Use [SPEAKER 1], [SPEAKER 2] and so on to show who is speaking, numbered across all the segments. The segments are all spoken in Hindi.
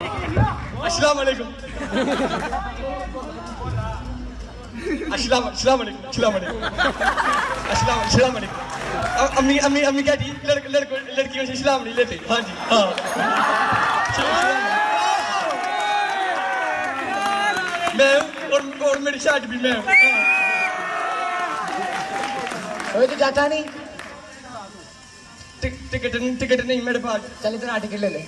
[SPEAKER 1] अस्सलाम वालेकुम। अस्सलाम वालेकुम। अम्मी कहती लड़कियों से सलाम नहीं लेते। हाँ जी हाँ। मैं और मेरी शर्ट भी मैं।
[SPEAKER 2] तो जाता नहीं।
[SPEAKER 1] टिकट नहीं मेरे पास।
[SPEAKER 2] चल इतना टिकट ले ले।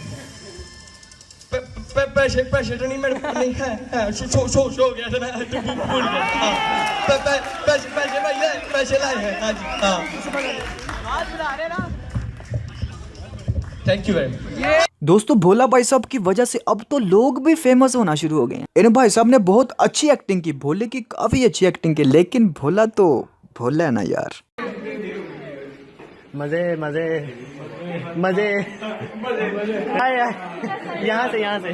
[SPEAKER 1] पैसे तो नहीं मेरे पास नहीं है। सो गया था ना तो भूल गया। पैसे भाई पैसे लाए हैं। हाँ जी हाँ। Thank you very much.
[SPEAKER 3] दोस्तों भोला भाई साहब की वजह से अब तो लोग भी फेमस होना शुरू हो गए हैं। इन भाई साहब ने बहुत अच्छी एक्टिंग की, भोले की काफी अच्छी एक्टिंग की, लेकिन भोला तो भोला है ना यार।
[SPEAKER 4] मजे मजे मजे यहाँ से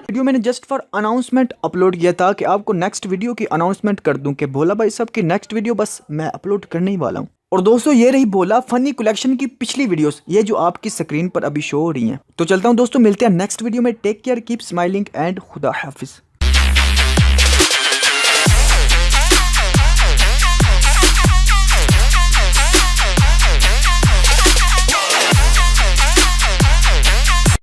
[SPEAKER 3] वीडियो मैंने जस्ट फॉर अनाउंसमेंट अपलोड किया था कि आपको नेक्स्ट वीडियो की अनाउंसमेंट कर दूं कि भोला भाई साहब की नेक्स्ट वीडियो बस मैं अपलोड करने ही वाला हूं। और दोस्तों ये रही भोला फनी कलेक्शन की पिछली वीडियोस, ये जो आपकी स्क्रीन पर अभी शो हो रही हैं। तो चलता हूं दोस्तों, मिलते हैं नेक्स्ट वीडियो में। Take care, keep smiling and खुदा हाफिज।